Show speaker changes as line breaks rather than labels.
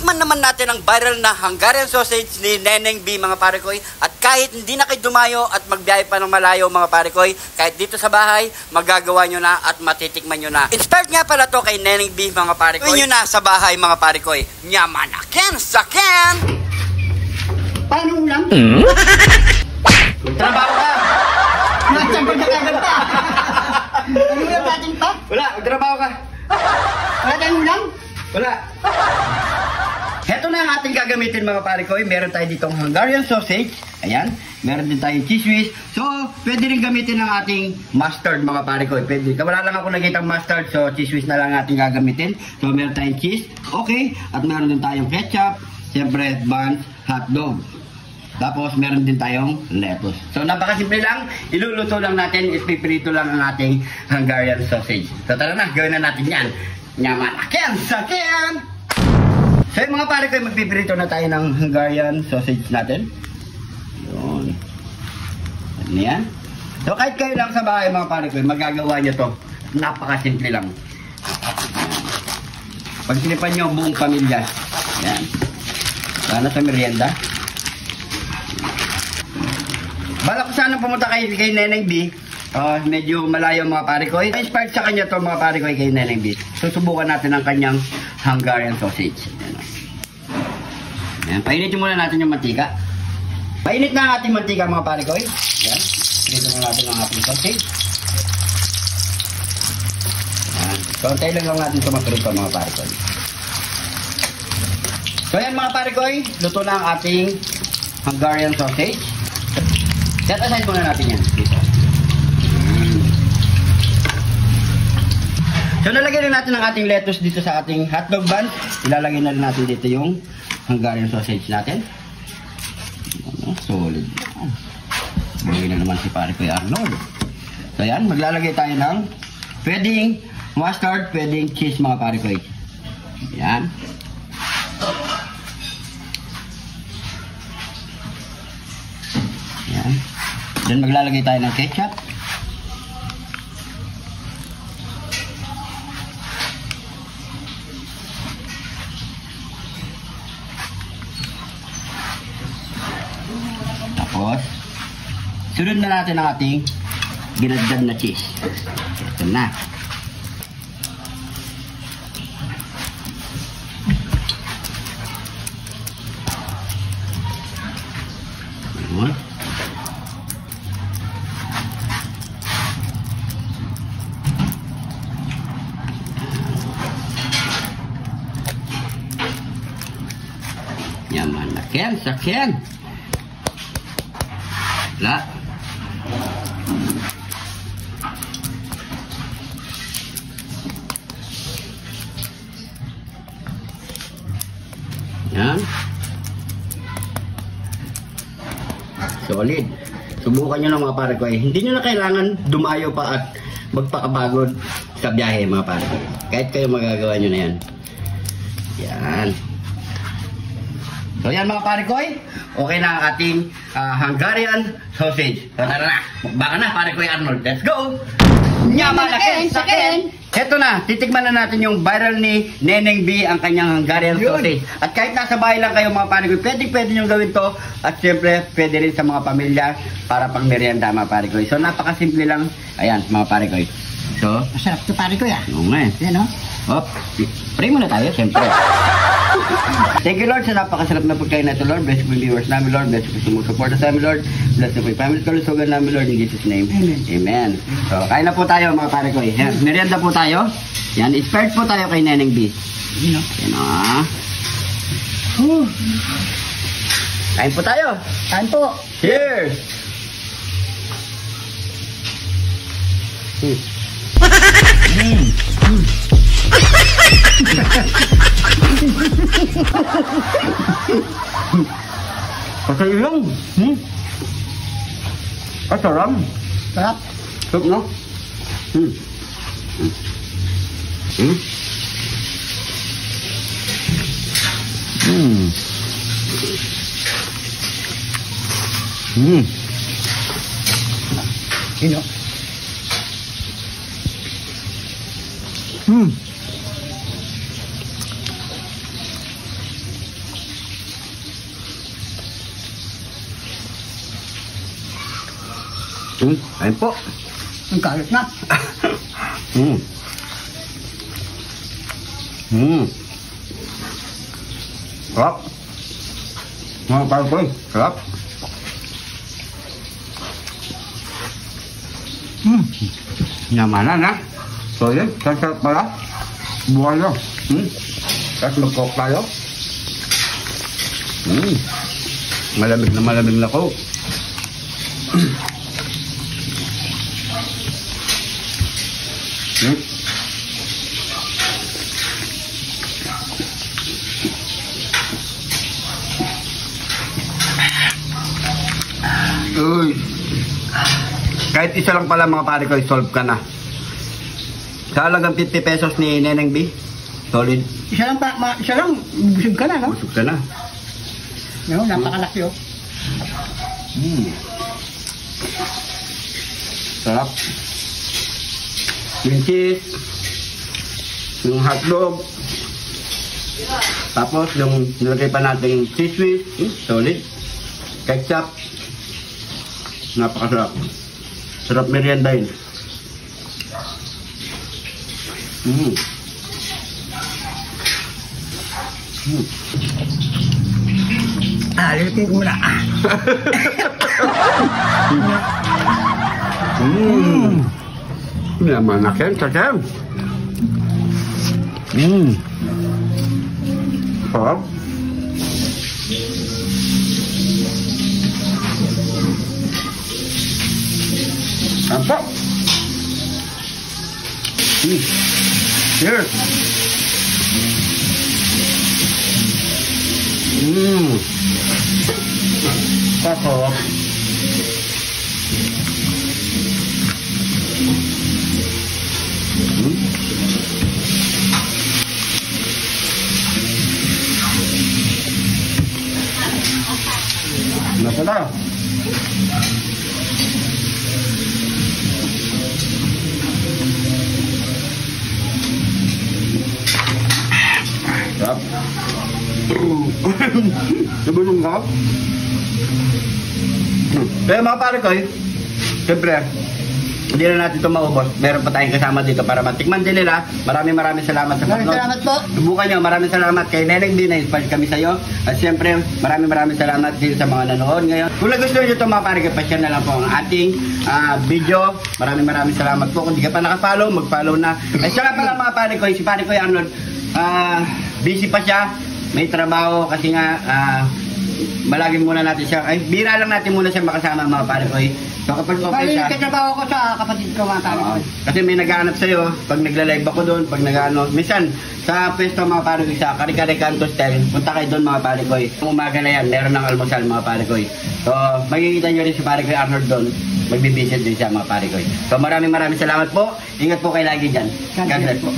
Natikman naman natin ang viral na Hungarian sausage ni Neneng B, mga parekoy. At kahit hindi na kayo dumayo at magbiyahe pa ng malayo, mga parekoy, kahit dito sa bahay, magagawa nyo na at matitikman nyo na. Inspired nga pala to kay Neneng B, mga parekoy. Gawin nyo na sa bahay, mga parekoy. Nyamanaken saken!
Paano ulam?
Trabaho ka!
Nagsagot na kagad pa! Ano ulam natin pa?
Wala, trabaho ka!
Wala tayong ulam?
Wala. Heto na ang ating gagamitin, mga parekoy. Meron tayo ditong Hungarian sausage. Ayan. Meron din tayong cheese whiz. So, pwede rin gamitin ng ating mustard, mga parekoy. Pwede. Wala lang ako nakitang mustard, so cheese whiz na lang ating gagamitin. So, meron tayong cheese. Okay. At meron din tayong ketchup. Siyempre, bun, hotdog. Tapos, meron din tayong lettuce. So, napakasimple lang. Iluluto lang natin. Ipiprito lang ang ating Hungarian sausage. So, tara na. Gawin na natin yan. Nyamanaken saken! So, mga parekoy, magpiprito na tayo ng Hungarian sausage natin. Yun. Ano yan? So, kahit kayo lang sa bahay, mga parekoy, magagawa nyo to. Napakasimple lang. Pagsilipan nyo buong pamilya. Yan. Sana sa merienda. Bala ko sana pumunta kay Neneng B. Medyo malayo, mga parekoy. Inspired sa kanya to, mga parekoy, kay Neneng B. Susubukan natin ang kanyang Hungarian sausage. Ayan. Painit muna natin yung mantika. Painit na ang ating mantika, mga parekoy. Ayan. Pinito na natin ang ating sausage. Ayan. Konti lang natin ito maprito, mga parekoy. So ayan, mga parekoy, luto na ang ating Hungarian sausage. Set aside muna natin yan. Dito. So, nalagyan na natin ang ating lettuce dito sa ating hotdog bun. Ilalagay na rin natin dito yung Hungarian sausage natin. Solid. Bagay na naman si Parekoy Arnold. So, yan. Maglalagay tayo ng pwedeng mustard, pwedeng cheese, mga Parekoy. Yan. Yan. Then, maglalagay tayo ng ketchup. Tapos, sunod na natin ang ating ginagdag na cheese. Ito na. Ayan. Nyamanaken saken. Wala. Yan. Solid. Subukan nyo lang, mga parekoy. Hindi nyo na kailangan dumayo pa at magpakabagod sa biyahe, mga parekoy. Kahit kayo magagawa nyo na yan. Yan. So yan, mga parekoy, okay na ang ating Hungarian sausage. So tara na, baka na, Parekoy Arnold. Let's go! Nyamanaken saken! Heto na, titikman na natin yung viral ni Neneng B, ang kanyang Hungarian sausage. At kahit nasa bahay lang kayo, mga parekoy, pwede nyo gawin to. At siyempre, pwede rin sa mga pamilya para pang merienda, mga parekoy. So napakasimple lang. Ayan, mga parekoy. So,
Masarap to, Parekoy, ah.
oo nga.
Yan, oh.
Hop, pray muna tayo, siyempre. Thank you, Lord, sa napakasarap na pagkain na ito, Lord. Bless po yung viewers namin, Lord. Bless po yung sumusuporta sa amin, Lord. Bless po yung family kalusugan namin, Lord. In Jesus' name.
Amen.
Amen. So, kain na po tayo, mga parekoy. Yan, merienda po tayo. Yan, inspired po tayo kay Neneng B.
Yan, oh.
Yan, ah. Kain po tayo.
Kain po.
Cheers! Pasay lang. Sarap.
Sarap.
Sarap, no?
Yun, oh.
Ayun po.
Ang kalat na.
Sarap. Mga parikoy, sarap. Nyamanan ha. So yun, sarap pala. Buhay nyo. Tapos mag-coke tayo. Malamig na coke. Uy. Kahit isa lang pala mga pare ko, solve ka na. Sa halagang 50 pesos ni Neneng B, solid.
Isa lang, busog ka na, no?
Busog ka na.
No, napakalaki, oh.
Sarap. Yung cheese, yung hotdog, tapos yung nilagay pa natin cheese whiz, solid. Ketchup, napakasarap. Sarap merienda yun.
Lutin ko muna.
Naman na ken, kakem. Sarap. Apa? Cheers. Sarap. Masarap. Sarap. Nabulong ka? Kaya mga pare ko, siyempre, hindi na natin ito maubos. Meron pa tayong kasama dito para matikman din nila. Maraming salamat sa
Maraming
pagod.
salamat po.
Subukan nyo, maraming salamat kay Neneng B, na-inspire kami sa'yo. At siyempre, maraming salamat din sa mga nanood ngayon. Kung nagustuhan nyo ito mga pare ko, pa-share na lang po ang ating video. Maraming salamat po. Kung di ka pa nakafollow, mag-follow na. At siya nga pala mga pare ko, si pare ko Arnold, busy pa siya. May trabaho kasi nga, malaging muna natin siya. Ay, bira lang natin muna siya makasama mga pare ko. So kapag okay
Bali,
siya,
katrabaho ko sa kapatid ko, mga pare ko.
kasi may naghahanap sa'yo, pag nagla-live ako doon, pag nag-ano, minsan, sa pwesto mga pare ko, sa Kare-Kare Canto Style, punta kayo doon mga pare ko. Umaga na yan, meron ng almusal mga pare ko. So, makikita nyo rin si pare ko Arnold doon, magbibisit din siya mga pare ko. So, maraming salamat po. Ingat po kayo lagi dyan. God bless po.